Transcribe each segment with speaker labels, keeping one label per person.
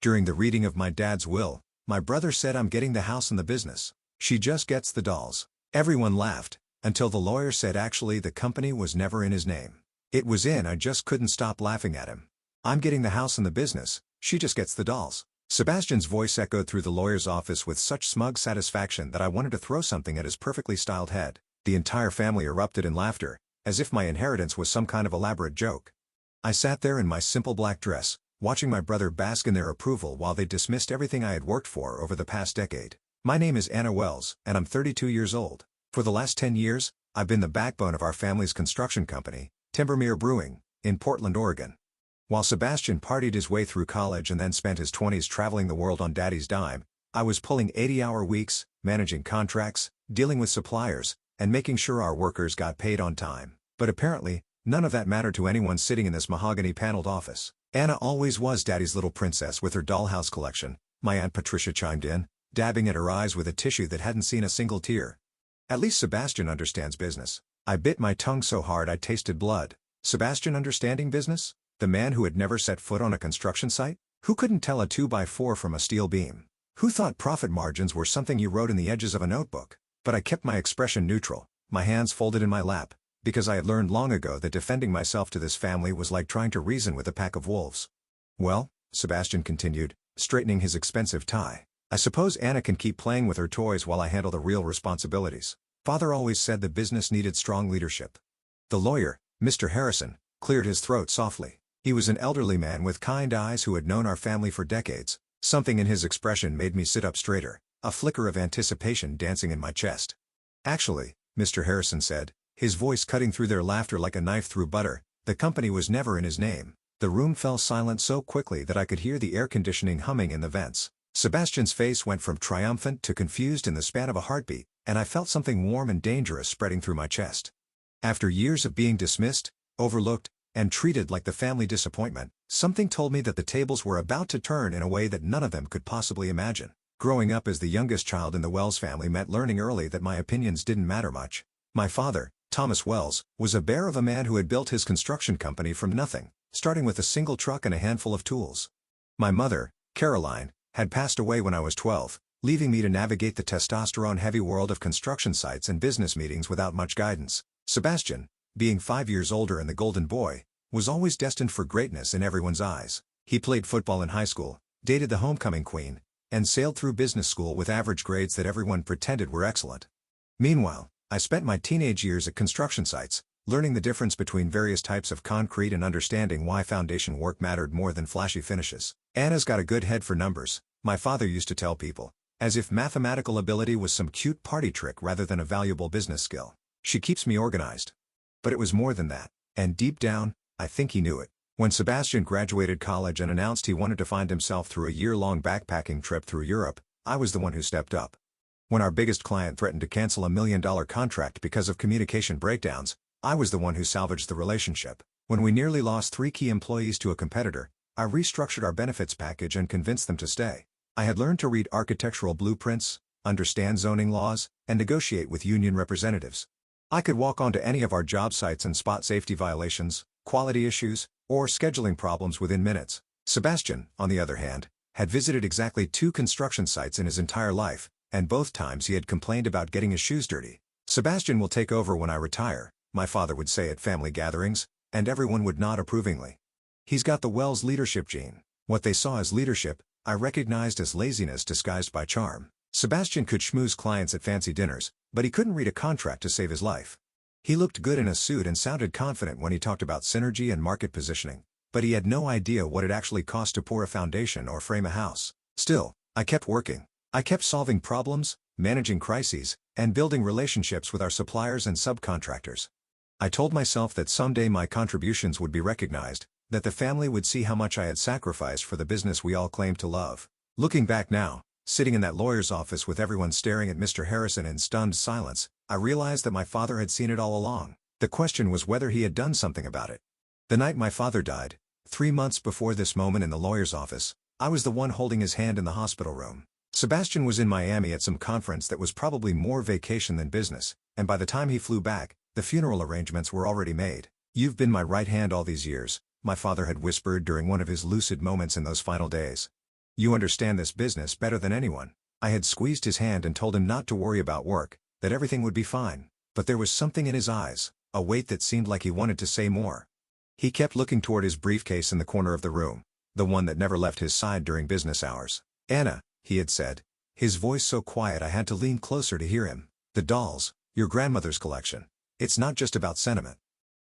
Speaker 1: During the reading of my dad's will, my brother said I'm getting the house and the business. She just gets the dolls. Everyone laughed, until the lawyer said actually the company was never in his name. It was in, I just couldn't stop laughing at him. I'm getting the house and the business, she just gets the dolls. Sebastian's voice echoed through the lawyer's office with such smug satisfaction that I wanted to throw something at his perfectly styled head. The entire family erupted in laughter, as if my inheritance was some kind of elaborate joke. I sat there in my simple black dress, watching my brother bask in their approval while they dismissed everything I had worked for over the past decade. My name is Anna Wells, and I'm 32 years old. For the last 10 years, I've been the backbone of our family's construction company, Timbermere Brewing, in Portland, Oregon. While Sebastian partied his way through college and then spent his 20s traveling the world on daddy's dime, I was pulling 80-hour weeks, managing contracts, dealing with suppliers, and making sure our workers got paid on time. But apparently, none of that mattered to anyone sitting in this mahogany-paneled office. Anna always was daddy's little princess with her dollhouse collection, my Aunt Patricia chimed in, dabbing at her eyes with a tissue that hadn't seen a single tear. At least Sebastian understands business. I bit my tongue so hard I tasted blood. Sebastian understanding business? The man who had never set foot on a construction site? Who couldn't tell a 2x4 from a steel beam? Who thought profit margins were something you wrote in the edges of a notebook? But I kept my expression neutral, my hands folded in my lap, because I had learned long ago that defending myself to this family was like trying to reason with a pack of wolves. Well, Sebastian continued, straightening his expensive tie, I suppose Anna can keep playing with her toys while I handle the real responsibilities. Father always said the business needed strong leadership. The lawyer, Mr. Harrison, cleared his throat softly. He was an elderly man with kind eyes who had known our family for decades. Something in his expression made me sit up straighter, a flicker of anticipation dancing in my chest. Actually, Mr. Harrison said, his voice cutting through their laughter like a knife through butter, the company was never in his name. The room fell silent so quickly that I could hear the air conditioning humming in the vents. Sebastian's face went from triumphant to confused in the span of a heartbeat, and I felt something warm and dangerous spreading through my chest. After years of being dismissed, overlooked, and treated like the family disappointment, something told me that the tables were about to turn in a way that none of them could possibly imagine. Growing up as the youngest child in the Wells family meant learning early that my opinions didn't matter much. My father, Thomas Wells, was a bear of a man who had built his construction company from nothing, starting with a single truck and a handful of tools. My mother, Caroline, had passed away when I was 12, leaving me to navigate the testosterone-heavy world of construction sites and business meetings without much guidance. Sebastian, being 5 years older and the golden boy, was always destined for greatness in everyone's eyes. He played football in high school, dated the homecoming queen, and sailed through business school with average grades that everyone pretended were excellent. Meanwhile, I spent my teenage years at construction sites, learning the difference between various types of concrete and understanding why foundation work mattered more than flashy finishes. Anna's got a good head for numbers, my father used to tell people, as if mathematical ability was some cute party trick rather than a valuable business skill. She keeps me organized. But it was more than that, and deep down, I think he knew it. When Sebastian graduated college and announced he wanted to find himself through a year-long backpacking trip through Europe, I was the one who stepped up. When our biggest client threatened to cancel a $1 million contract because of communication breakdowns, I was the one who salvaged the relationship. When we nearly lost 3 key employees to a competitor, I restructured our benefits package and convinced them to stay. I had learned to read architectural blueprints, understand zoning laws, and negotiate with union representatives. I could walk onto any of our job sites and spot safety violations, quality issues, or scheduling problems within minutes. Sebastian, on the other hand, had visited exactly 2 construction sites in his entire life, and both times he had complained about getting his shoes dirty. Sebastian will take over when I retire, my father would say at family gatherings, and everyone would nod approvingly. He's got the Wells leadership gene. What they saw as leadership, I recognized as laziness disguised by charm. Sebastian could schmooze clients at fancy dinners, but he couldn't read a contract to save his life. He looked good in a suit and sounded confident when he talked about synergy and market positioning, but he had no idea what it actually cost to pour a foundation or frame a house. Still, I kept working. I kept solving problems, managing crises, and building relationships with our suppliers and subcontractors. I told myself that someday my contributions would be recognized, that the family would see how much I had sacrificed for the business we all claimed to love. Looking back now, sitting in that lawyer's office with everyone staring at Mr. Harrison in stunned silence, I realized that my father had seen it all along. The question was whether he had done something about it. The night my father died, 3 months before this moment in the lawyer's office, I was the one holding his hand in the hospital room. Sebastian was in Miami at some conference that was probably more vacation than business, and by the time he flew back, the funeral arrangements were already made. "You've been my right hand all these years," my father had whispered during one of his lucid moments in those final days. You understand this business better than anyone. I had squeezed his hand and told him not to worry about work, that everything would be fine. But there was something in his eyes, a weight that seemed like he wanted to say more. He kept looking toward his briefcase in the corner of the room, the one that never left his side during business hours. "Anna," he had said, his voice so quiet I had to lean closer to hear him. "The dolls, your grandmother's collection. It's not just about sentiment."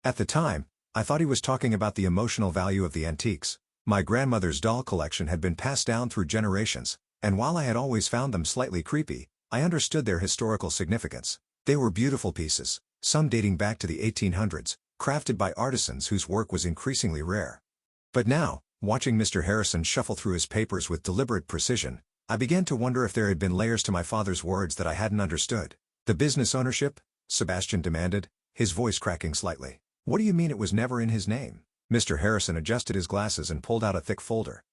Speaker 1: At the time, I thought he was talking about the emotional value of the antiques. My grandmother's doll collection had been passed down through generations, and while I had always found them slightly creepy, I understood their historical significance. They were beautiful pieces, some dating back to the 1800s, crafted by artisans whose work was increasingly rare. But now, watching Mr. Harrison shuffle through his papers with deliberate precision, I began to wonder if there had been layers to my father's words that I hadn't understood. "The business ownership?" Sebastian demanded, his voice cracking slightly. "What do you mean it was never in his name?" Mr. Harrison adjusted his glasses and pulled out a thick folder.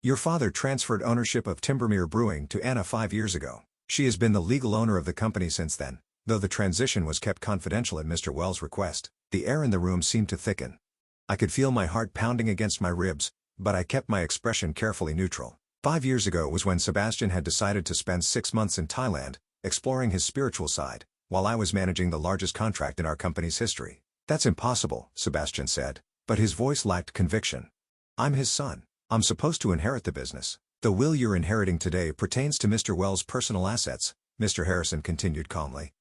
Speaker 1: "Your father transferred ownership of Timbermere Brewing to Anna 5 years ago. She has been the legal owner of the company since then, though the transition was kept confidential at Mr. Wells' request." The air in the room seemed to thicken. I could feel my heart pounding against my ribs, but I kept my expression carefully neutral. 5 years ago was when Sebastian had decided to spend 6 months in Thailand, exploring his spiritual side, while I was managing the largest contract in our company's history. "That's impossible," Sebastian said, but his voice lacked conviction. "I'm his son. I'm supposed to inherit the business. The will you're inheriting today pertains to Mr. Wells' personal assets," Mr. Harrison continued calmly.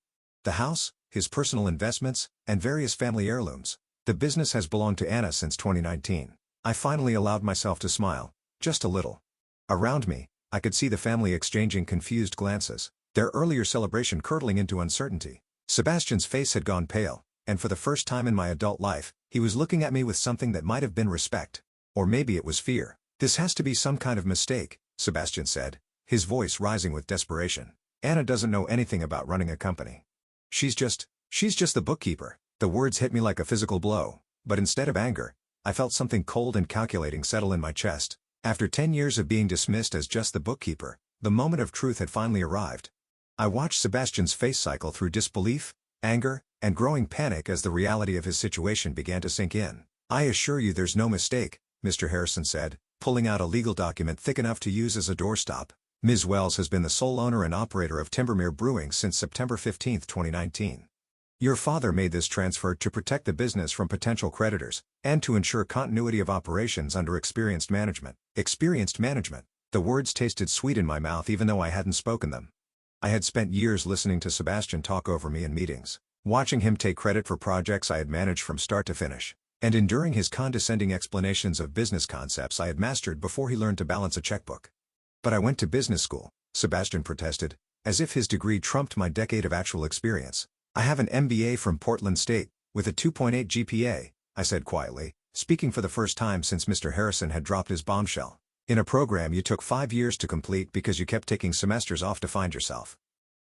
Speaker 1: "The house, his personal investments, and various family heirlooms. The business has belonged to Anna since 2019. I finally allowed myself to smile, just a little. Around me, I could see the family exchanging confused glances, their earlier celebration curdling into uncertainty. Sebastian's face had gone pale, and for the first time in my adult life, he was looking at me with something that might have been respect. Or maybe it was fear. "This has to be some kind of mistake," Sebastian said, his voice rising with desperation. "Anna doesn't know anything about running a company. She's just the bookkeeper." The words hit me like a physical blow, but instead of anger, I felt something cold and calculating settle in my chest. After 10 years of being dismissed as just the bookkeeper, the moment of truth had finally arrived. I watched Sebastian's face cycle through disbelief, anger, and growing panic as the reality of his situation began to sink in. "I assure you there's no mistake," Mr. Harrison said, pulling out a legal document thick enough to use as a doorstop. "Ms. Wells has been the sole owner and operator of Timbermere Brewing since September 15, 2019. Your father made this transfer to protect the business from potential creditors, and to ensure continuity of operations under experienced management." Experienced management. The words tasted sweet in my mouth even though I hadn't spoken them. I had spent years listening to Sebastian talk over me in meetings, watching him take credit for projects I had managed from start to finish, and enduring his condescending explanations of business concepts I had mastered before he learned to balance a checkbook. "But I went to business school," Sebastian protested, as if his degree trumped my decade of actual experience. "I have an MBA from Portland State, with a 2.8 GPA, I said quietly, speaking for the first time since Mr. Harrison had dropped his bombshell. "In a program you took 5 years to complete because you kept taking semesters off to find yourself."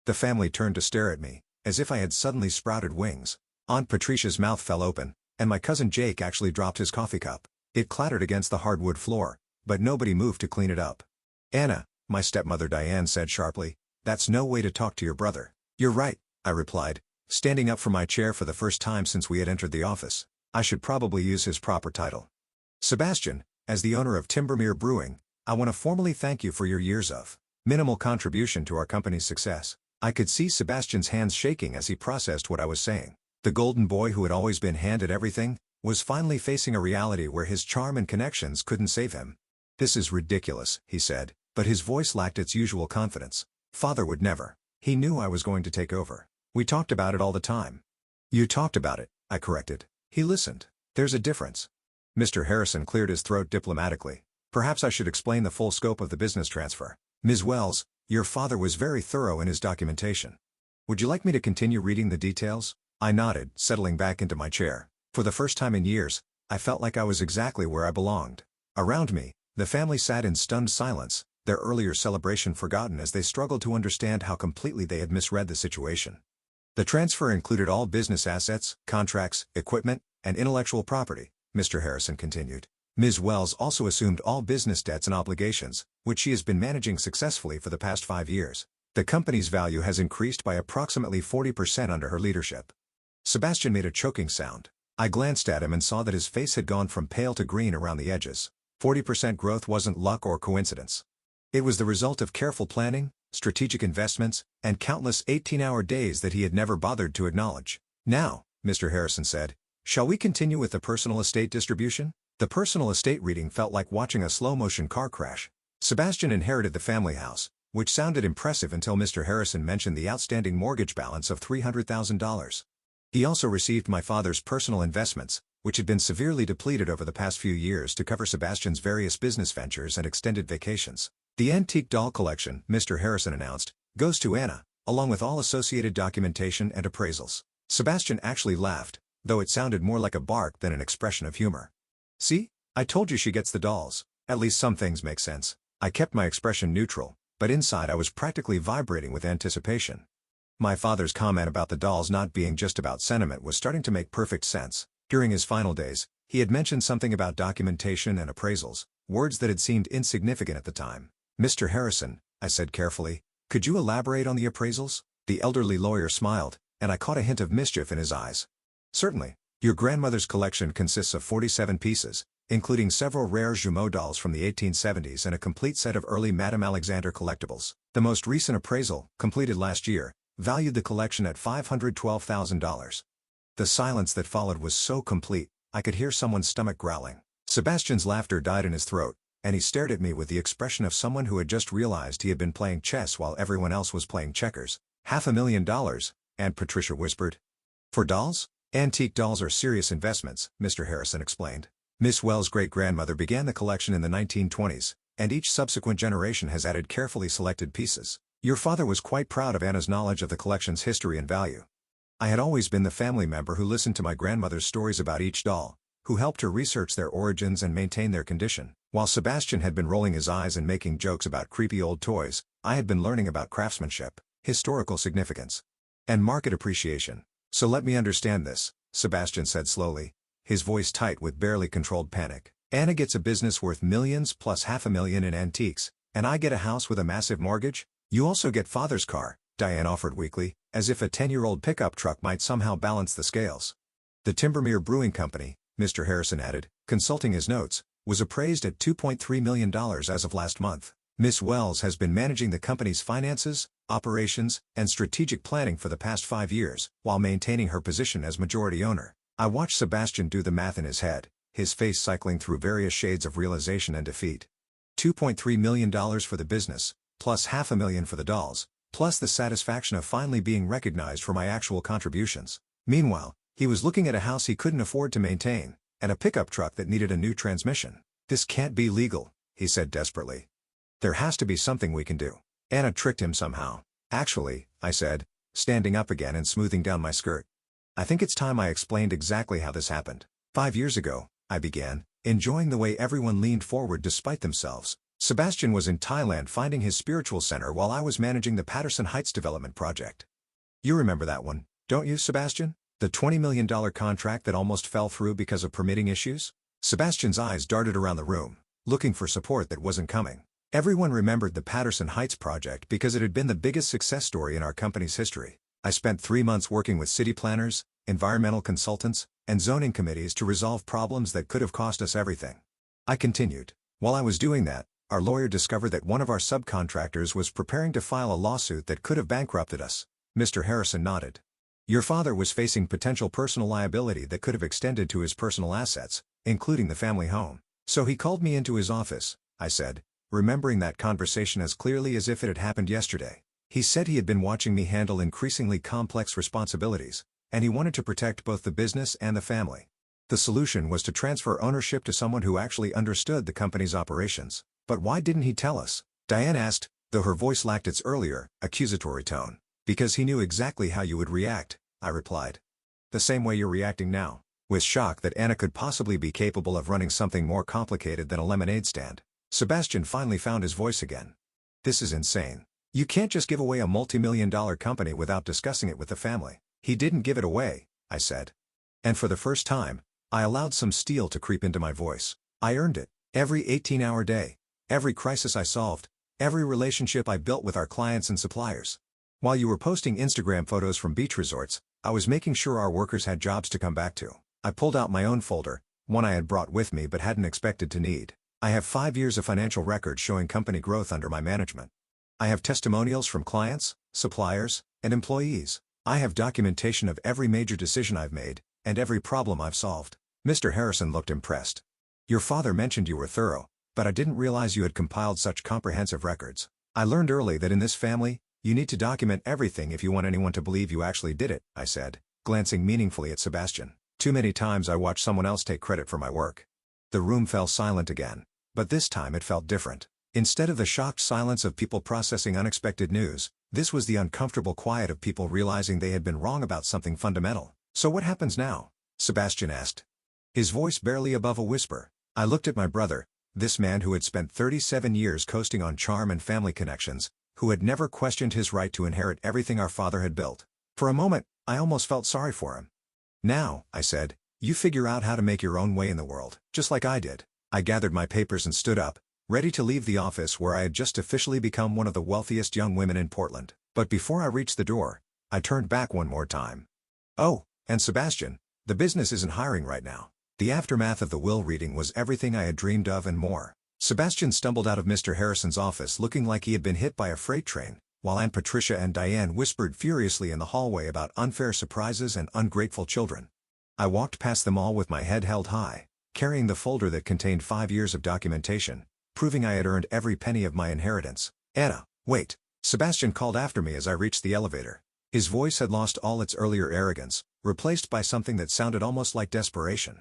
Speaker 1: The family turned to stare at me, as if I had suddenly sprouted wings. Aunt Patricia's mouth fell open, and my cousin Jake actually dropped his coffee cup. It clattered against the hardwood floor, but nobody moved to clean it up. "Anna," my stepmother Diane said sharply, "that's no way to talk to your brother." "You're right," I replied, standing up from my chair for the first time since we had entered the office. "I should probably use his proper title. Sebastian, as the owner of Timbermere Brewing, I want to formally thank you for your years of minimal contribution to our company's success." I could see Sebastian's hands shaking as he processed what I was saying. The golden boy who had always been handed everything, was finally facing a reality where his charm and connections couldn't save him. "This is ridiculous," he said, but his voice lacked its usual confidence. "Father would never." He knew I was going to take over. "We talked about it all the time." "You talked about it," I corrected. He listened. "There's a difference." Mr. Harrison cleared his throat diplomatically. "Perhaps I should explain the full scope of the business transfer. Ms. Wells, your father was very thorough in his documentation. Would you like me to continue reading the details?" I nodded, settling back into my chair. For the first time in years, I felt like I was exactly where I belonged. Around me, the family sat in stunned silence, their earlier celebration forgotten as they struggled to understand how completely they had misread the situation. "The transfer included all business assets, contracts, equipment, and intellectual property," Mr. Harrison continued. "Ms. Wells also assumed all business debts and obligations, which she has been managing successfully for the past 5 years. The company's value has increased by approximately 40% under her leadership." Sebastian made a choking sound. I glanced at him and saw that his face had gone from pale to green around the edges. 40% growth wasn't luck or coincidence. It was the result of careful planning, strategic investments, and countless 18-hour days that he had never bothered to acknowledge. Now, Mr. Harrison said, shall we continue with the personal estate distribution? The personal estate reading felt like watching a slow-motion car crash. Sebastian inherited the family house, which sounded impressive until Mr. Harrison mentioned the outstanding mortgage balance of $300,000. He also received my father's personal investments, which had been severely depleted over the past few years to cover Sebastian's various business ventures and extended vacations. The antique doll collection, Mr. Harrison announced, goes to Anna, along with all associated documentation and appraisals. Sebastian actually laughed, though it sounded more like a bark than an expression of humor. See? I told you she gets the dolls. At least some things make sense. I kept my expression neutral, but inside I was practically vibrating with anticipation. My father's comment about the dolls not being just about sentiment was starting to make perfect sense. During his final days, he had mentioned something about documentation and appraisals, words that had seemed insignificant at the time. Mr. Harrison, I said carefully, could you elaborate on the appraisals? The elderly lawyer smiled, and I caught a hint of mischief in his eyes. Certainly. Your grandmother's collection consists of 47 pieces, including several rare Jumeau dolls from the 1870s and a complete set of early Madame Alexander collectibles. The most recent appraisal, completed last year, valued the collection at $512,000. The silence that followed was so complete, I could hear someone's stomach growling. Sebastian's laughter died in his throat, and he stared at me with the expression of someone who had just realized he had been playing chess while everyone else was playing checkers. $500,000, Aunt Patricia whispered. For dolls? Antique dolls are serious investments, Mr. Harrison explained. Miss Wells' great-grandmother began the collection in the 1920s, and each subsequent generation has added carefully selected pieces. Your father was quite proud of Anna's knowledge of the collection's history and value. I had always been the family member who listened to my grandmother's stories about each doll, who helped her research their origins and maintain their condition. While Sebastian had been rolling his eyes and making jokes about creepy old toys, I had been learning about craftsmanship, historical significance, and market appreciation. So let me understand this, Sebastian said slowly, his voice tight with barely controlled panic. Anna gets a business worth millions plus $500,000 in antiques, and I get a house with a massive mortgage? You also get father's car, Diane offered weakly, as if a 10-year-old pickup truck might somehow balance the scales. The Timbermere Brewing Company, Mr. Harrison added, consulting his notes, was appraised at $2.3 million as of last month. Miss Wells has been managing the company's finances, operations, and strategic planning for the past 5 years, while maintaining her position as majority owner. I watched Sebastian do the math in his head, his face cycling through various shades of realization and defeat. $2.3 million for the business, plus $500,000 for the dolls, plus the satisfaction of finally being recognized for my actual contributions. Meanwhile, he was looking at a house he couldn't afford to maintain, and a pickup truck that needed a new transmission. This can't be legal, he said desperately. There has to be something we can do. Anna tricked him somehow. Actually, I said, standing up again and smoothing down my skirt. I think it's time I explained exactly how this happened. 5 years ago, I began, enjoying the way everyone leaned forward despite themselves. Sebastian was in Thailand finding his spiritual center while I was managing the Patterson Heights development project. You remember that one, don't you, Sebastian? The $20 million contract that almost fell through because of permitting issues? Sebastian's eyes darted around the room, looking for support that wasn't coming. Everyone remembered the Patterson Heights project because it had been the biggest success story in our company's history. I spent 3 months working with city planners, environmental consultants, and zoning committees to resolve problems that could have cost us everything. I continued. While I was doing that, our lawyer discovered that one of our subcontractors was preparing to file a lawsuit that could have bankrupted us. Mr. Harrison nodded. Your father was facing potential personal liability that could have extended to his personal assets, including the family home. So he called me into his office, I said, remembering that conversation as clearly as if it had happened yesterday. He said he had been watching me handle increasingly complex responsibilities, and he wanted to protect both the business and the family. The solution was to transfer ownership to someone who actually understood the company's operations. But why didn't he tell us? Diane asked, though her voice lacked its earlier, accusatory tone. Because he knew exactly how you would react, I replied. The same way you're reacting now, with shock that Anna could possibly be capable of running something more complicated than a lemonade stand. Sebastian finally found his voice again. This is insane. You can't just give away a multi-million-dollar company without discussing it with the family. He didn't give it away, I said. And for the first time, I allowed some steel to creep into my voice. I earned it. Every 18-hour day, every crisis I solved, every relationship I built with our clients and suppliers. While you were posting Instagram photos from beach resorts, I was making sure our workers had jobs to come back to. I pulled out my own folder, one I had brought with me but hadn't expected to need. I have 5 years of financial records showing company growth under my management. I have testimonials from clients, suppliers, and employees. I have documentation of every major decision I've made, and every problem I've solved. Mr. Harrison looked impressed. Your father mentioned you were thorough, but I didn't realize you had compiled such comprehensive records. I learned early that in this family, you need to document everything if you want anyone to believe you actually did it, I said, glancing meaningfully at Sebastian. Too many times I watched someone else take credit for my work. The room fell silent again, but this time it felt different. Instead of the shocked silence of people processing unexpected news, this was the uncomfortable quiet of people realizing they had been wrong about something fundamental. So what happens now? Sebastian asked. His voice barely above a whisper. I looked at my brother, this man who had spent 37 years coasting on charm and family connections, who had never questioned his right to inherit everything our father had built. For a moment, I almost felt sorry for him. Now, I said, you figure out how to make your own way in the world, just like I did. I gathered my papers and stood up, ready to leave the office where I had just officially become one of the wealthiest young women in Portland. But before I reached the door, I turned back one more time. Oh, and Sebastian, the business isn't hiring right now. The aftermath of the will reading was everything I had dreamed of and more. Sebastian stumbled out of Mr. Harrison's office looking like he had been hit by a freight train, while Aunt Patricia and Diane whispered furiously in the hallway about unfair surprises and ungrateful children. I walked past them all with my head held high, carrying the folder that contained 5 years of documentation, proving I had earned every penny of my inheritance. Anna, wait! Sebastian called after me as I reached the elevator. His voice had lost all its earlier arrogance, replaced by something that sounded almost like desperation.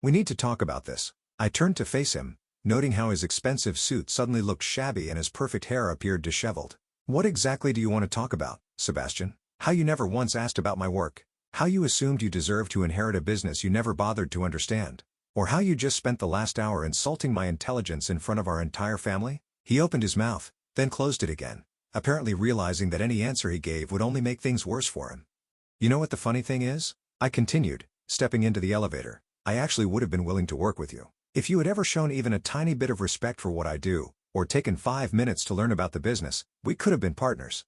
Speaker 1: We need to talk about this. I turned to face him, noting how his expensive suit suddenly looked shabby and his perfect hair appeared disheveled. What exactly do you want to talk about, Sebastian? How you never once asked about my work? How you assumed you deserved to inherit a business you never bothered to understand? Or how you just spent the last hour insulting my intelligence in front of our entire family? He opened his mouth, then closed it again, apparently realizing that any answer he gave would only make things worse for him. You know what the funny thing is? I continued, stepping into the elevator. I actually would have been willing to work with you. If you had ever shown even a tiny bit of respect for what I do, or taken 5 minutes to learn about the business, we could have been partners.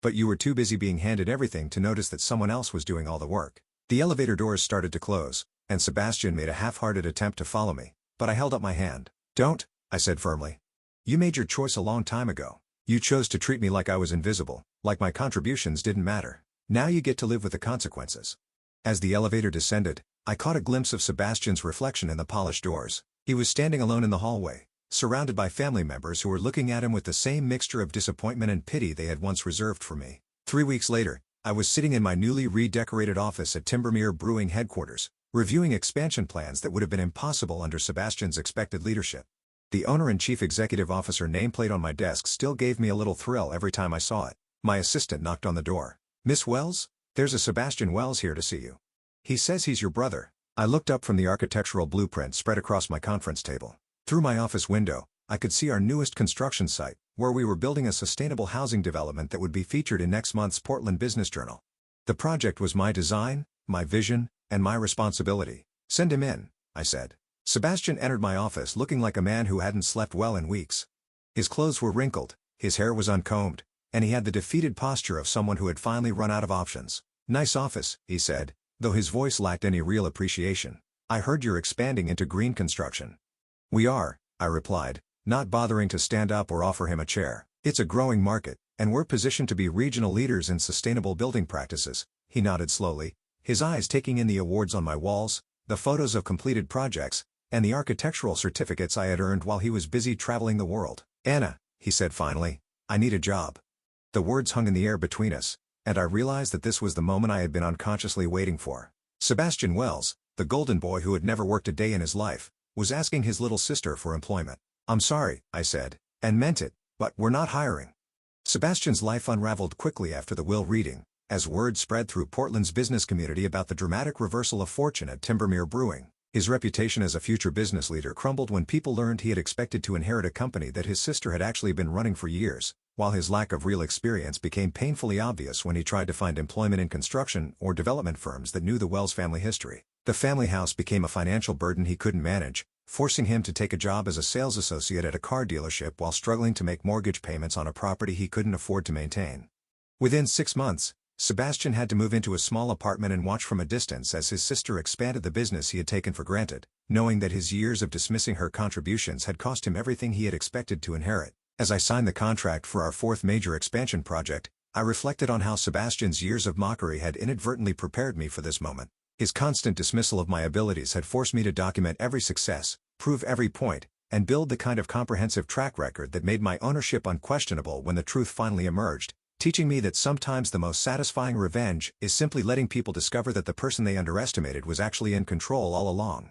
Speaker 1: But you were too busy being handed everything to notice that someone else was doing all the work. The elevator doors started to close, and Sebastian made a half-hearted attempt to follow me, but I held up my hand. Don't, I said firmly. You made your choice a long time ago. You chose to treat me like I was invisible, like my contributions didn't matter. Now you get to live with the consequences. As the elevator descended, I caught a glimpse of Sebastian's reflection in the polished doors. He was standing alone in the hallway, surrounded by family members who were looking at him with the same mixture of disappointment and pity they had once reserved for me. 3 weeks later, I was sitting in my newly redecorated office at Timbermere Brewing headquarters, reviewing expansion plans that would have been impossible under Sebastian's expected leadership. The owner and chief executive officer nameplate on my desk still gave me a little thrill every time I saw it. My assistant knocked on the door. Miss Wells? There's a Sebastian Wells here to see you. He says he's your brother. I looked up from the architectural blueprint spread across my conference table. Through my office window, I could see our newest construction site, where we were building a sustainable housing development that would be featured in next month's Portland Business Journal. The project was my design, my vision, and my responsibility. Send him in, I said. Sebastian entered my office looking like a man who hadn't slept well in weeks. His clothes were wrinkled, his hair was uncombed, and he had the defeated posture of someone who had finally run out of options. Nice office, he said, though his voice lacked any real appreciation. I heard you're expanding into green construction. We are, I replied, not bothering to stand up or offer him a chair. It's a growing market, and we're positioned to be regional leaders in sustainable building practices. He nodded slowly, his eyes taking in the awards on my walls, the photos of completed projects, and the architectural certificates I had earned while he was busy traveling the world. Anna, he said finally, I need a job. The words hung in the air between us, and I realized that this was the moment I had been unconsciously waiting for. Sebastian Wells, the golden boy who had never worked a day in his life, was asking his little sister for employment. I'm sorry, I said, and meant it, but we're not hiring. Sebastian's life unraveled quickly after the will reading, as word spread through Portland's business community about the dramatic reversal of fortune at Timbermere Brewing. His reputation as a future business leader crumbled when people learned he had expected to inherit a company that his sister had actually been running for years, while his lack of real experience became painfully obvious when he tried to find employment in construction or development firms that knew the Wells family history. The family house became a financial burden he couldn't manage, forcing him to take a job as a sales associate at a car dealership while struggling to make mortgage payments on a property he couldn't afford to maintain. Within 6 months, Sebastian had to move into a small apartment and watch from a distance as his sister expanded the business he had taken for granted. knowing that his years of dismissing her contributions had cost him everything he had expected to inherit. As I signed the contract for our fourth major expansion project, I reflected on how Sebastian's years of mockery had inadvertently prepared me for this moment. His constant dismissal of my abilities had forced me to document every success, prove every point, and build the kind of comprehensive track record that made my ownership unquestionable when the truth finally emerged, teaching me that sometimes the most satisfying revenge is simply letting people discover that the person they underestimated was actually in control all along.